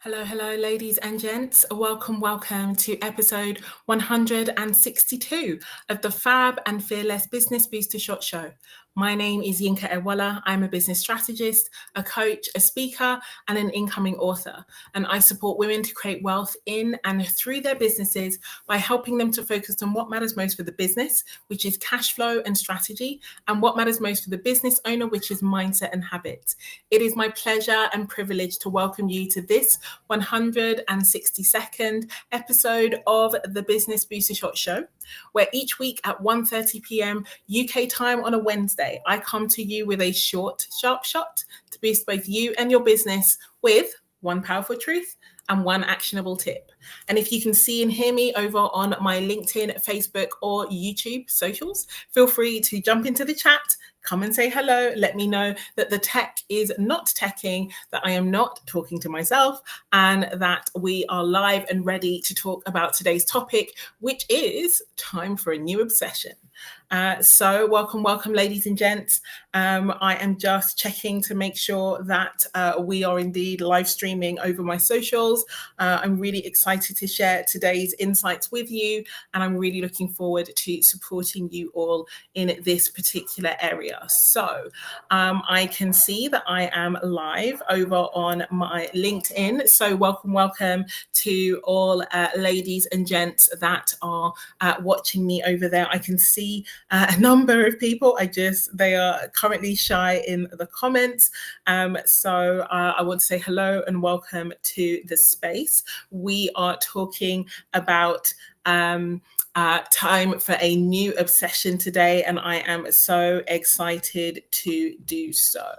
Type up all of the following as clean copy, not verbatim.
Hello, ladies and gents. Welcome to episode 162 of the FAB and Fearless Business Booster Shot Show. My name is Yinka. I'm a business strategist, a coach, a speaker, and an incoming author. And I support women to create wealth in and through their businesses by helping them to focus on what matters most for the business, which is cash flow and strategy, and what matters most for the business owner, which is mindset and habits. It is my pleasure and privilege to welcome you to this 162nd episode of the Business Booster Shot Show, where each week at 1:30 p.m. UK time on a Wednesday, I come to you with a short, sharp shot to boost both you and your business with one powerful truth and one actionable tip. And if you can see and hear me over on my LinkedIn, Facebook, or YouTube socials, feel free to jump into the chat, come and say hello. Let me know that the tech is not teching, that I am not talking to myself, and that we are live and ready to talk about today's topic, which is time for a new obsession. So welcome, ladies and gents. I am just checking to make sure that we are indeed live streaming over my socials. I'm really excited to share today's insights with you, and I'm really looking forward to supporting you all in this particular area. So I can see that I am live over on my LinkedIn. So welcome to all ladies and gents that are watching me over there. I can see a number of people. They are currently shy in the comments. So I want to say hello and welcome to the space. We are talking about time for a new obsession today, and I am so excited to do so.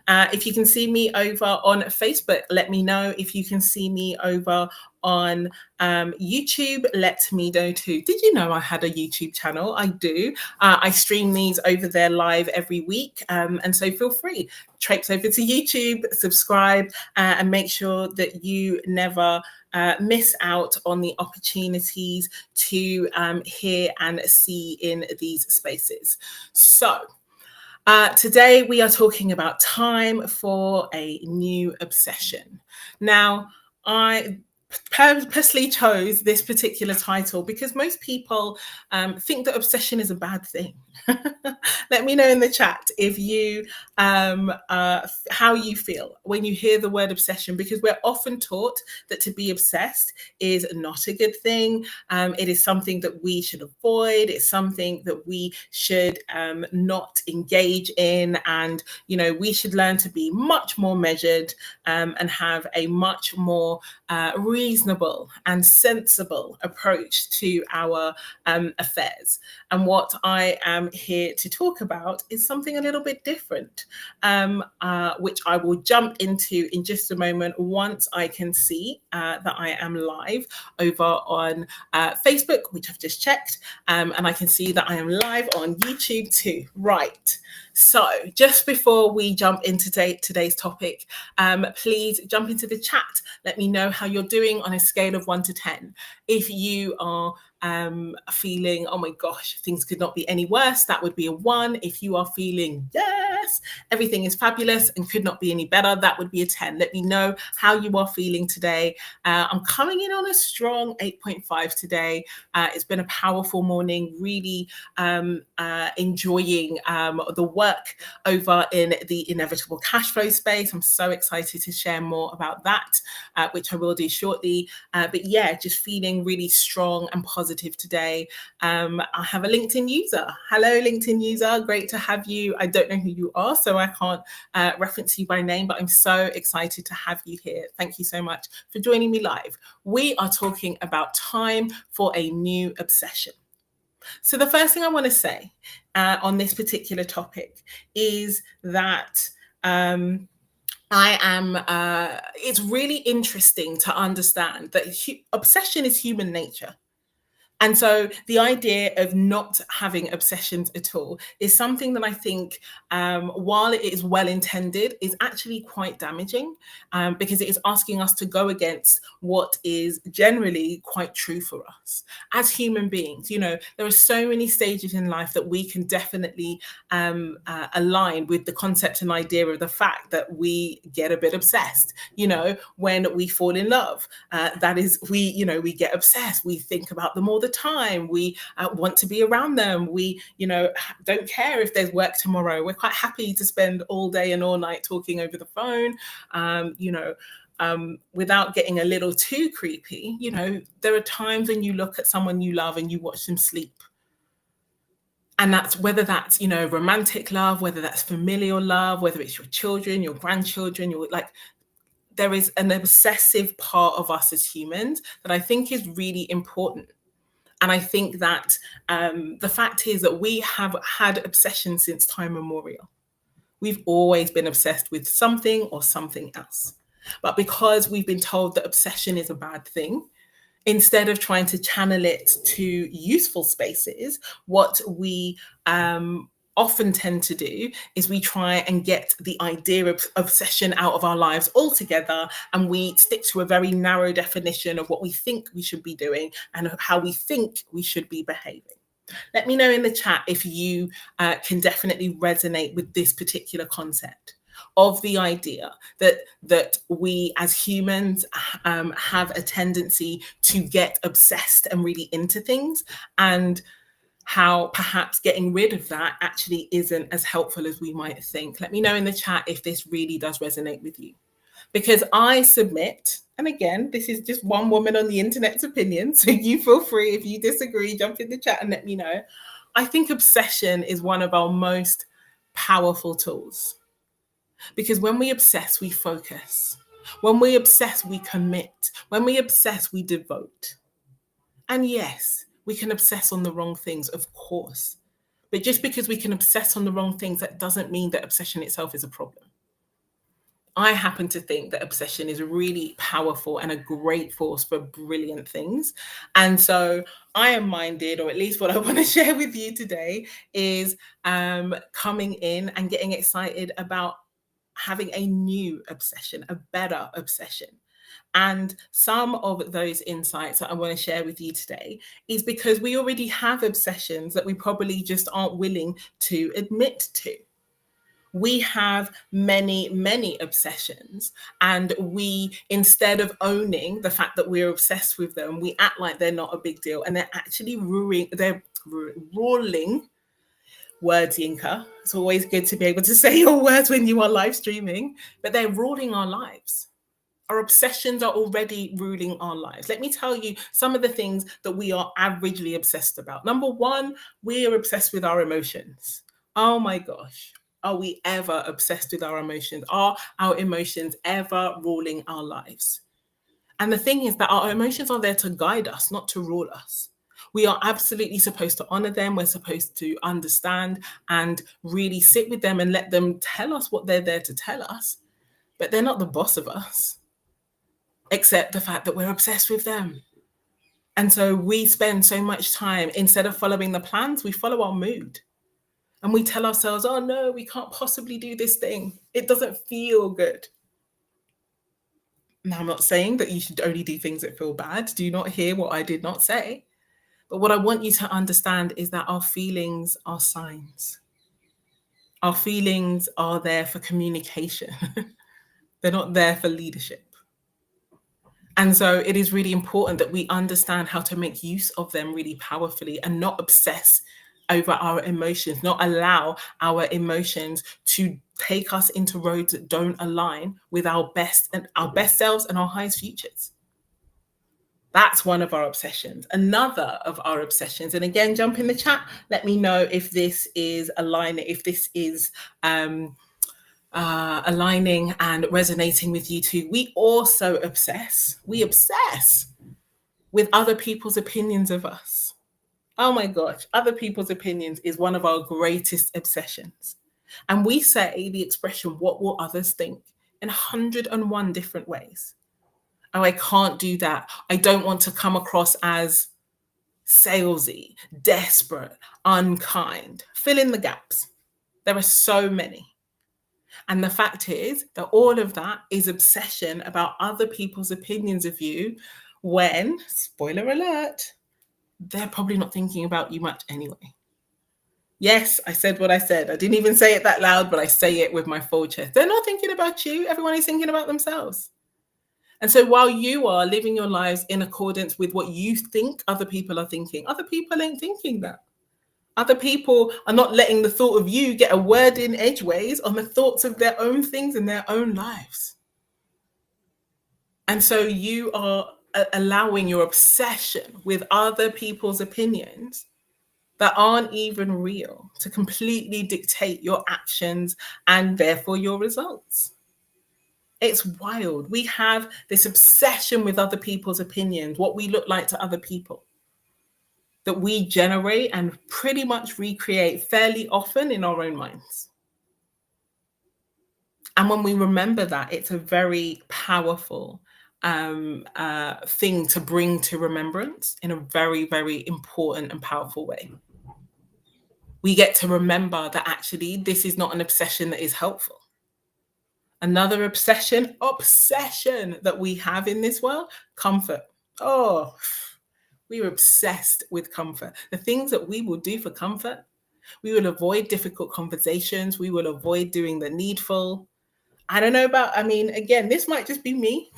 If you can see me over on Facebook, let me know. If you can see me over on YouTube, let me know too. Did you know I had a YouTube channel? I do. I stream these over there live every week, and so feel free, traipse over to YouTube, subscribe, and make sure that you never miss out on the opportunities to hear and see in these spaces. So today we are talking about time for a new obsession. Now, I purposely chose this particular title because most people think that obsession is a bad thing. Let me know in the chat if you how you feel when you hear the word obsession, because we're often taught that to be obsessed is not a good thing. It is something that we should avoid. It's something that we should not engage in, and we should learn to be much more measured and have a much more reasonable and sensible approach to our affairs. And what I am here to talk about is something a little bit different, which I will jump into in just a moment once I can see that I am live over on Facebook, which I've just checked, and I can see that I am live on YouTube too. Right. So just before we jump into today's topic, please jump into the chat. Let me know how you're doing on a scale of 1 to 10. If you are feeling, oh my gosh, things could not be any worse, that would be a 1. If you are feeling, yes, everything is fabulous and could not be any better, that would be a 10. Let me know how you are feeling today. I'm coming in on a strong 8.5 today. It's been a powerful morning, really enjoying the work over in the inevitable cash flow space. I'm so excited to share more about that, which I will do shortly. But yeah, just feeling really strong and positive today. I have a LinkedIn user. Hello, LinkedIn user. Great to have you. I don't know who you are, so I can't reference you by name, but I'm so excited to have you here. Thank you so much for joining me live. We are talking about time for a new obsession. So the first thing I want to say on this particular topic is that it's really interesting to understand that obsession is human nature. And so the idea of not having obsessions at all is something that I think, while it is well intended, is actually quite damaging, because it is asking us to go against what is generally quite true for us as human beings. You know, there are so many stages in life that we can definitely align with the concept and idea of the fact that we get a bit obsessed. You know, when we fall in love, that is, we get obsessed. We think about them all the time. We want to be around them. We, don't care if there's work tomorrow. We're quite happy to spend all day and all night talking over the phone. Without getting a little too creepy, there are times when you look at someone you love and you watch them sleep. And that's whether that's, romantic love, whether that's familial love, whether it's your children, your grandchildren, there is an obsessive part of us as humans that I think is really important. And I think that the fact is that we have had obsession since time immemorial. We've always been obsessed with something or something else. But because we've been told that obsession is a bad thing, instead of trying to channel it to useful spaces, what we often tend to do is we try and get the idea of obsession out of our lives altogether, and we stick to a very narrow definition of what we think we should be doing and how we think we should be behaving. Let me know in the chat if you can definitely resonate with this particular concept of the idea that we as humans have a tendency to get obsessed and really into things, and how perhaps getting rid of that actually isn't as helpful as we might think. Let me know in the chat if this really does resonate with you. Because I submit, and again, this is just one woman on the internet's opinion, so you feel free, if you disagree, jump in the chat and let me know. I think obsession is one of our most powerful tools. Because when we obsess, we focus. When we obsess, we commit. When we obsess, we devote. And yes, we can obsess on the wrong things, of course. But just because we can obsess on the wrong things, that doesn't mean that obsession itself is a problem. I happen to think that obsession is really powerful and a great force for brilliant things. And so I am minded, or at least what I want to share with you today is coming in and getting excited about having a new obsession, a better obsession. And some of those insights that I want to share with you today is because we already have obsessions that we probably just aren't willing to admit to. We have many, many obsessions, and we, instead of owning the fact that we're obsessed with them, we act like they're not a big deal, and they're actually ruling. Words, Yinka. It's always good to be able to say your words when you are live streaming, but they're ruling our lives. Our obsessions are already ruling our lives. Let me tell you some of the things that we are averagely obsessed about. Number one, we are obsessed with our emotions. Oh my gosh. Are we ever obsessed with our emotions? Are our emotions ever ruling our lives? And the thing is that our emotions are there to guide us, not to rule us. We are absolutely supposed to honor them. We're supposed to understand and really sit with them and let them tell us what they're there to tell us. But they're not the boss of us, except the fact that we're obsessed with them. And so we spend so much time, instead of following the plans, we follow our mood. And we tell ourselves, oh no, we can't possibly do this thing. It doesn't feel good. Now, I'm not saying that you should only do things that feel bad. Do not hear what I did not say. But what I want you to understand is that our feelings are signs. Our feelings are there for communication. They're not there for leadership. And so it is really important that we understand how to make use of them really powerfully and not obsess over our emotions, not allow our emotions to take us into roads that don't align with our best selves and our highest futures. That's one of our obsessions. Another of our obsessions, and again, jump in the chat. Let me know if this is aligning, if this is aligning and resonating with you too. We also obsess. We obsess with other people's opinions of us. Oh my gosh, other people's opinions is one of our greatest obsessions. And we say the expression, what will others think, in 101 different ways. Oh, I can't do that. I don't want to come across as salesy, desperate, unkind. Fill in the gaps. There are so many. And the fact is that all of that is obsession about other people's opinions of you when, spoiler alert, they're probably not thinking about you much anyway. Yes, I said what I said. I didn't even say it that loud, but I say it with my full chest. They're not thinking about you. Everyone is thinking about themselves. And so while you are living your lives in accordance with what you think other people are thinking, other people ain't thinking that. Other people are not letting the thought of you get a word in edgeways on the thoughts of their own things in their own lives. And so you are allowing your obsession with other people's opinions that aren't even real to completely dictate your actions and therefore your results. It's wild. We have this obsession with other people's opinions, what we look like to other people, that we generate and pretty much recreate fairly often in our own minds. And when we remember that, it's a very powerful thing to bring to remembrance in a very, very important and powerful way. We get to remember that actually this is not an obsession that is helpful. Another obsession that we have in this world, comfort. Oh, we are obsessed with comfort. The things that we will do for comfort, we will avoid difficult conversations. We will avoid doing the needful. I don't know about, again, this might just be me.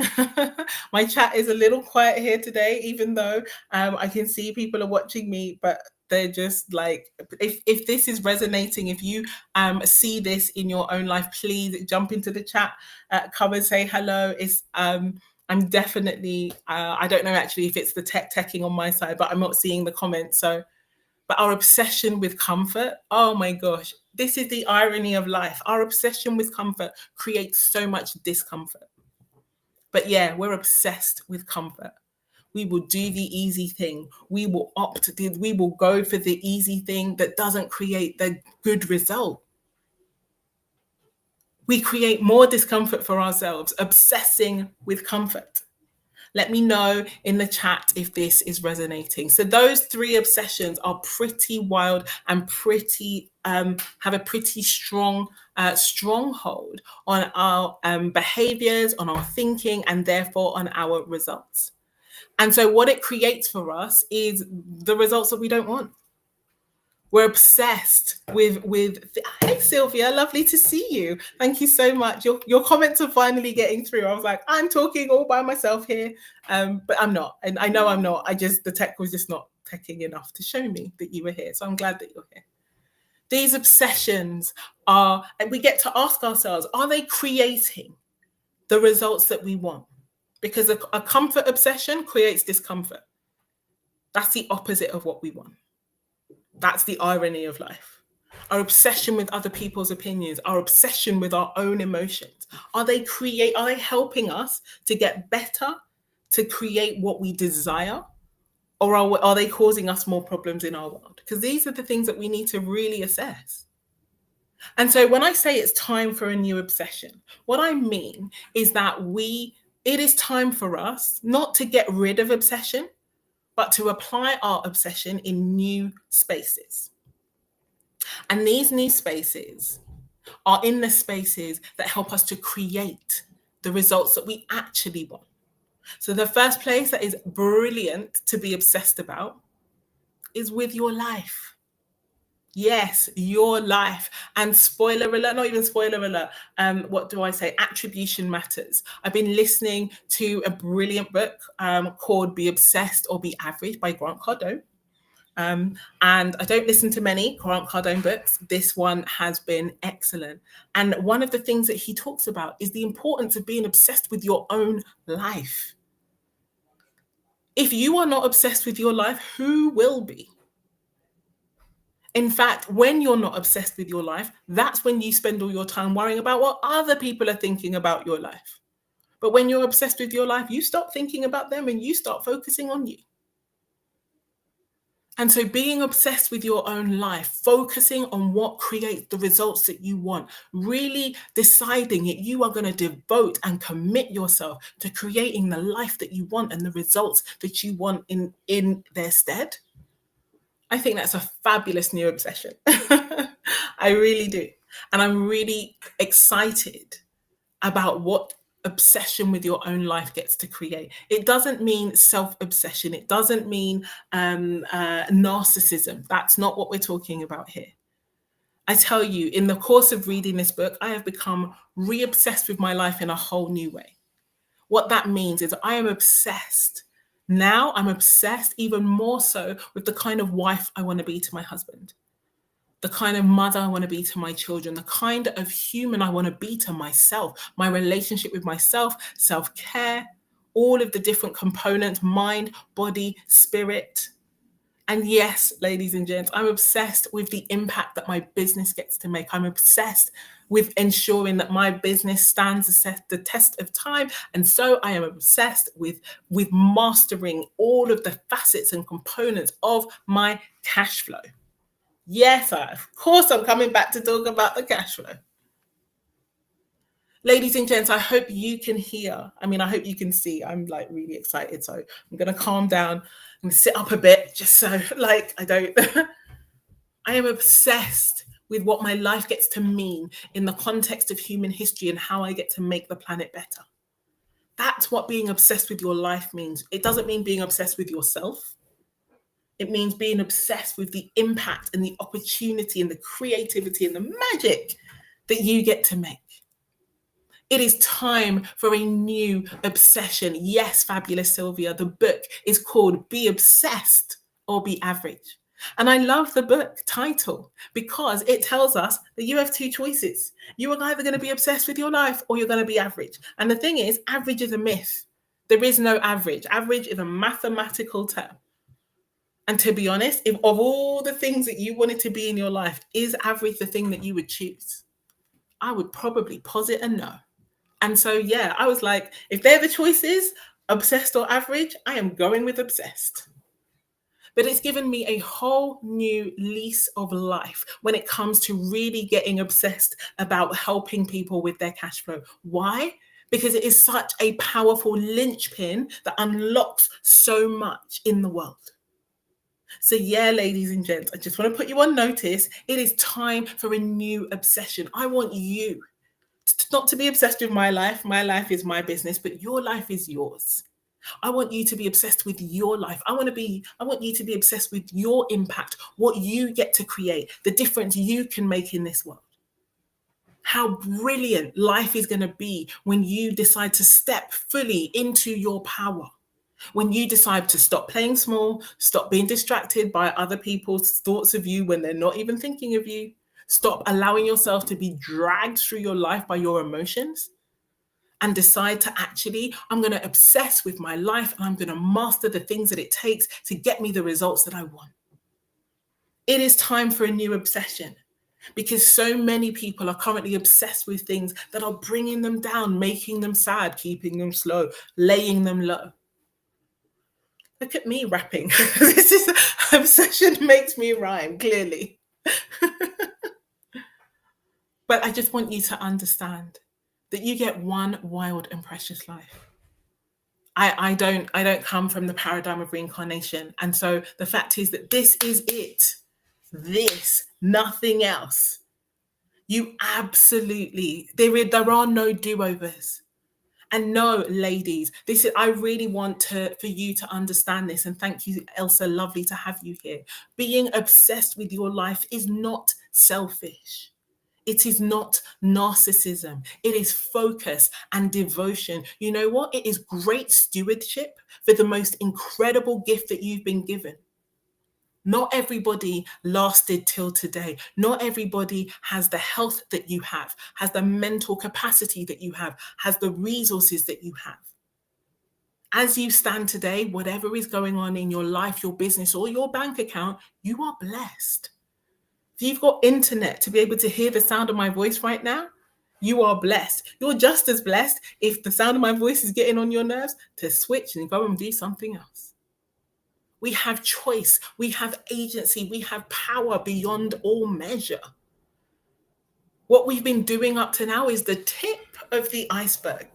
My chat is a little quiet here today, even though I can see people are watching me, but they're just like, if this is resonating, if you see this in your own life, please jump into the chat, come and say hello. I'm definitely, I don't know actually if it's the teching on my side, but I'm not seeing the comments. So, but our obsession with comfort, oh my gosh, this is the irony of life. Our obsession with comfort creates so much discomfort. But yeah, we're obsessed with comfort. We will do the easy thing. We will go for the easy thing that doesn't create the good result. We create more discomfort for ourselves, obsessing with comfort. Let me know in the chat if this is resonating. So those three obsessions are pretty wild and pretty have a pretty strong stronghold on our behaviors, on our thinking, and therefore on our results. And so what it creates for us is the results that we don't want. We're obsessed with hey Sylvia, lovely to see you. Thank you so much. Your comments are finally getting through. I was like, I'm talking all by myself here, but I'm not, and I know I'm not. The tech was just not teching enough to show me that you were here. So I'm glad that you're here. These obsessions and we get to ask ourselves, are they creating the results that we want? Because a comfort obsession creates discomfort. That's the opposite of what we want. That's the irony of life. Our obsession with other people's opinions, our obsession with our own emotions, are they helping us to get better, to create what we desire? Or are they causing us more problems in our world? Because these are the things that we need to really assess. And so when I say it's time for a new obsession, what I mean is that it is time for us not to get rid of obsession, but to apply our obsession in new spaces. And these new spaces are in the spaces that help us to create the results that we actually want. So the first place that is brilliant to be obsessed about is with your life. Yes, your life. And spoiler alert, not even spoiler alert, what do I say? Attribution matters. I've been listening to a brilliant book called Be Obsessed or Be Average by Grant Cardone. And I don't listen to many Grant Cardone books. This one has been excellent. And one of the things that he talks about is the importance of being obsessed with your own life. If you are not obsessed with your life, who will be? In fact, when you're not obsessed with your life, that's when you spend all your time worrying about what other people are thinking about your life. But when you're obsessed with your life, you stop thinking about them and you start focusing on you. And so being obsessed with your own life, focusing on what creates the results that you want, really deciding that you are going to devote and commit yourself to creating the life that you want and the results that you want in their stead. I think that's a fabulous new obsession. I really do. And I'm really excited about what obsession with your own life gets to create. It doesn't mean self obsession, it doesn't mean narcissism. That's not what we're talking about here. I tell you, in the course of reading this book, I have become re obsessed with my life in a whole new way. What that means is I am obsessed. Now I'm obsessed even more so with the kind of wife I want to be to my husband, the kind of mother I want to be to my children, the kind of human I want to be to myself, my relationship with myself, self care, all of the different components, mind, body, spirit. And yes, ladies and gents, I'm obsessed with the impact that my business gets to make. I'm obsessed with ensuring that my business stands the test of time. And so I am obsessed with mastering all of the facets and components of my cash flow. Yes, of course, I'm coming back to talk about the cash flow. Ladies and gents, I hope you can hear. I mean, I hope you can see. I'm like really excited. So I'm going to calm down and sit up a bit just so like I don't. I am obsessed with what my life gets to mean in the context of human history and how I get to make the planet better. That's what being obsessed with your life means. It doesn't mean being obsessed with yourself. It means being obsessed with the impact and the opportunity and the creativity and the magic that you get to make. It is time for a new obsession. Yes, fabulous Sylvia. The book is called Be Obsessed or Be Average. And I love the book title because it tells us that you have two choices. You are either going to be obsessed with your life or you're going to be average. And the thing is, average is a myth. There is no average. Average is a mathematical term. And to be honest, if of all the things that you wanted to be in your life, is average the thing that you would choose? I would probably posit a no. And so, yeah, I was like, if they're the choices, obsessed or average, I am going with obsessed. But it's given me a whole new lease of life when it comes to really getting obsessed about helping people with their cash flow. Why? Because it is such a powerful linchpin that unlocks so much in the world. So, yeah, ladies and gents, I just want to put you on notice. It is time for a new obsession. I want you not to be obsessed with my life. My life is my business, but your life is yours. I want you to be obsessed with your life. I want you to be obsessed with your impact, what you get to create, the difference you can make in this world. How brilliant life is going to be when you decide to step fully into your power. When you decide to stop playing small, stop being distracted by other people's thoughts of you when they're not even thinking of you, stop allowing yourself to be dragged through your life by your emotions, and decide to actually, I'm going to obsess with my life and I'm going to master the things that it takes to get me the results that I want. It is time for a new obsession because so many people are currently obsessed with things that are bringing them down, making them sad, keeping them slow, laying them low. Look at me rapping. This is obsession makes me rhyme, clearly. But I just want you to understand that you get one wild and precious life. I don't come from the paradigm of reincarnation. And so the fact is that this is it. This, nothing else. You absolutely, there are no do-overs. And no, ladies, I really want for you to understand this. And thank you, Elsa, lovely to have you here. Being obsessed with your life is not selfish. It is not narcissism. It is focus and devotion. You know what? It is great stewardship for the most incredible gift that you've been given. Not everybody lasted till today. Not everybody has the health that you have, has the mental capacity that you have, has the resources that you have. As you stand today, whatever is going on in your life, your business, or your bank account, you are blessed. If you've got internet to be able to hear the sound of my voice right now, you are blessed. You're just as blessed if the sound of my voice is getting on your nerves to switch and go and do something else. We have choice, we have agency, we have power beyond all measure. What we've been doing up to now is the tip of the iceberg.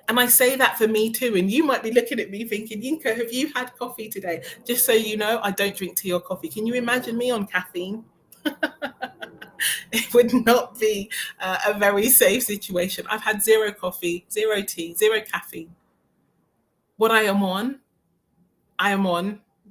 And I say that for me too. And you might be looking at me thinking, Yinka, have you had coffee today? Just so you know, I don't drink tea or coffee. Can you imagine me on caffeine? It would not be a very safe situation. I've had zero coffee, zero tea, zero caffeine. What I am on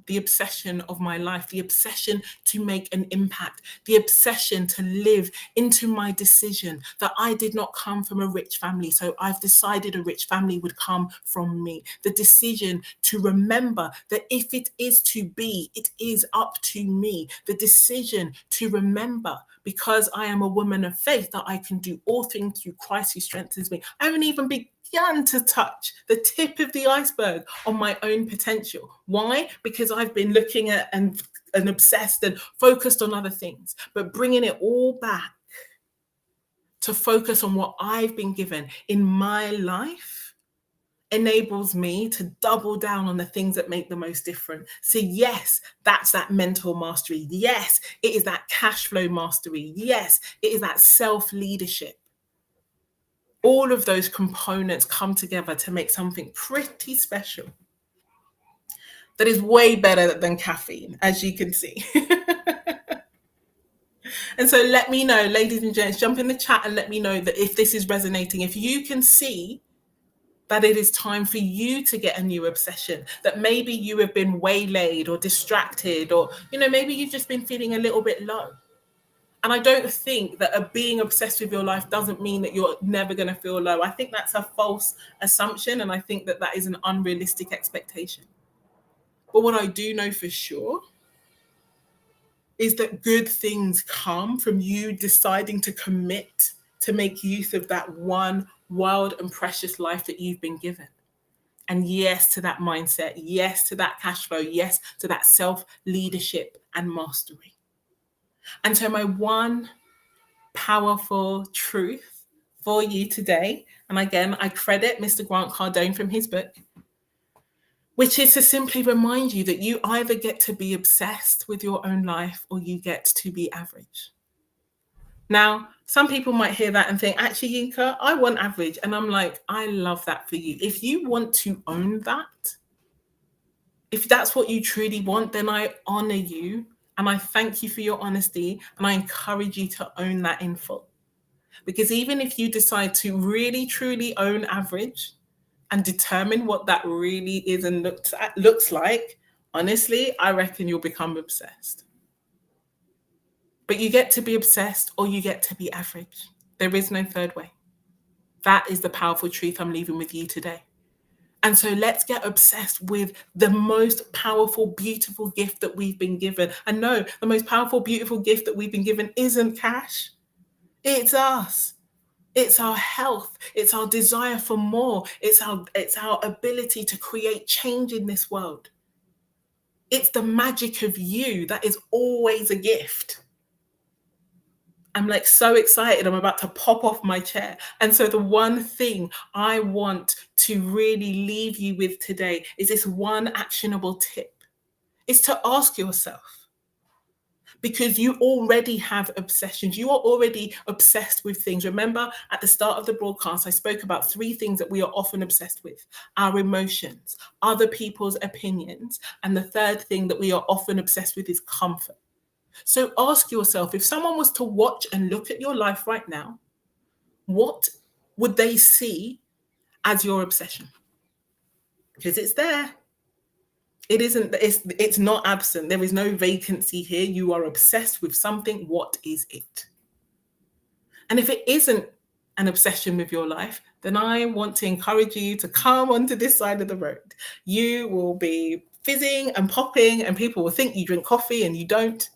the obsession of my life, the obsession to make an impact, the obsession to live into my decision that I did not come from a rich family. So I've decided a rich family would come from me. The decision to remember that if it is to be, it is up to me. The decision to remember, because I am a woman of faith, that I can do all things through Christ who strengthens me. I haven't even begun to touch the tip of the iceberg on my own potential. Why? Because I've been looking at and obsessed and focused on other things, but bringing it all back to focus on what I've been given in my life enables me to double down on the things that make the most difference. So yes, that's that mental mastery. Yes, it is that cash flow mastery. Yes, it is that self-leadership. All of those components come together to make something pretty special that is way better than caffeine, as you can see. And so let me know, ladies and gents, jump in the chat and let me know that if this is resonating, if you can see that it is time for you to get a new obsession, that maybe you have been waylaid or distracted, or, maybe you've just been feeling a little bit low. And I don't think that being obsessed with your life doesn't mean that you're never going to feel low. I think that's a false assumption. And I think that is an unrealistic expectation. But what I do know for sure is that good things come from you deciding to commit to make use of that one wild and precious life that you've been given. And yes to that mindset, yes to that cash flow, yes to that self-leadership and mastery. And so my one powerful truth for you today, and again, I credit Mr. Grant Cardone from his book, which is to simply remind you that you either get to be obsessed with your own life or you get to be average. Now, some people might hear that and think, actually, Yinka, I want average. And I'm like, I love that for you. If you want to own that, if that's what you truly want, then I honor you and I thank you for your honesty and I encourage you to own that in full. Because even if you decide to really, truly own average and determine what that really is and looks like, honestly, I reckon you'll become obsessed. But you get to be obsessed or you get to be average. There is no third way. That is the powerful truth I'm leaving with you today. And so let's get obsessed with the most powerful, beautiful gift that we've been given. And no, the most powerful, beautiful gift that we've been given isn't cash. It's us. It's our health. It's our desire for more. It's our ability to create change in this world. It's the magic of you that is always a gift. I'm like so excited. I'm about to pop off my chair. And so the one thing I want to really leave you with today is this one actionable tip. Is to ask yourself, because you already have obsessions. You are already obsessed with things. Remember, at the start of the broadcast, I spoke about 3 things that we are often obsessed with: our emotions, other people's opinions, and the third thing that we are often obsessed with is comfort. So ask yourself, if someone was to watch and look at your life right now, what would they see as your obsession? Because it's there. It's not absent. There is no vacancy here. You are obsessed with something. What is it? And if it isn't an obsession with your life, then I want to encourage you to come onto this side of the road. You will be fizzing and popping, and people will think you drink coffee and you don't,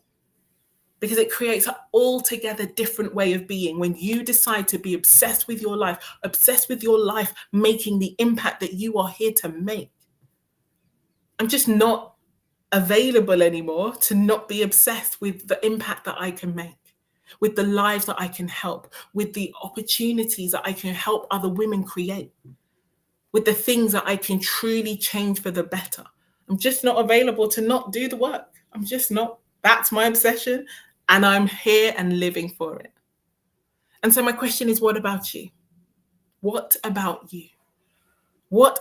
because it creates an altogether different way of being when you decide to be obsessed with your life, making the impact that you are here to make. I'm just not available anymore to not be obsessed with the impact that I can make, with the lives that I can help, with the opportunities that I can help other women create, with the things that I can truly change for the better. I'm just not available to not do the work. I'm just not. That's my obsession, and I'm here and living for it. And so my question is, what about you? What about you? What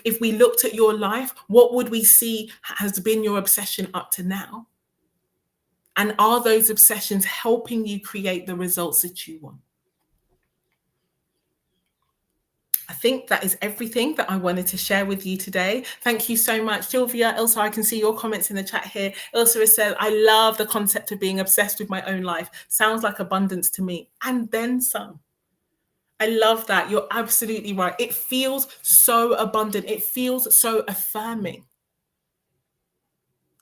if we looked at your life, what would we see has been your obsession up to now? And are those obsessions helping you create the results that you want? I think that is everything that I wanted to share with you today. Thank you so much, Sylvia. Ilsa, I can see your comments in the chat here. Ilsa has said, I love the concept of being obsessed with my own life. Sounds like abundance to me. And then some. I love that. You're absolutely right. It feels so abundant. It feels so affirming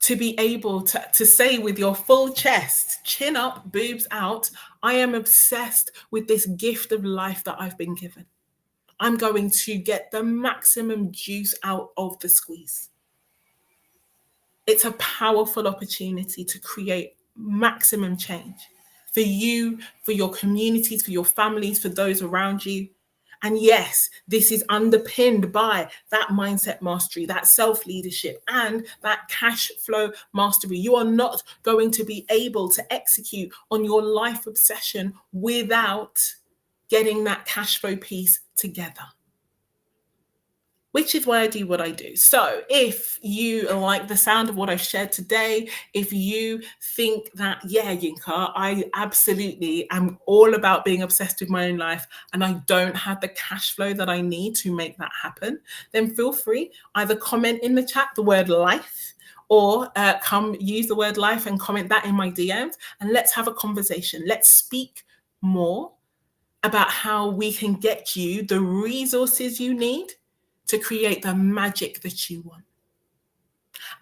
to be able to say with your full chest, chin up, boobs out, I am obsessed with this gift of life that I've been given. I'm going to get the maximum juice out of the squeeze. It's a powerful opportunity to create maximum change for you, for your communities, for your families, for those around you. And yes, this is underpinned by that mindset mastery, that self-leadership, and that cash flow mastery. You are not going to be able to execute on your life obsession without getting that cash flow piece together. Which is why I do what I do. So if you like the sound of what I've shared today, if you think that, yeah, Yinka, I absolutely am all about being obsessed with my own life and I don't have the cash flow that I need to make that happen, then feel free, either comment in the chat the word life, or come use the word life and comment that in my DMs, and let's have a conversation. Let's speak more about how we can get you the resources you need to create the magic that you want.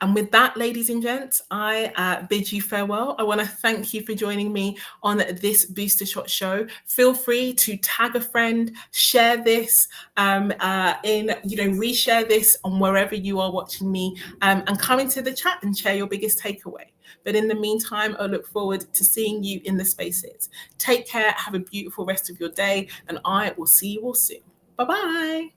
And with that, ladies and gents, I bid you farewell. I want to thank you for joining me on this Booster Shot show. Feel free to tag a friend, share this, reshare this on wherever you are watching me, and come into the chat and share your biggest takeaway. But in the meantime, I look forward to seeing you in the spaces. Take care, have a beautiful rest of your day, and I will see you all soon. Bye-bye.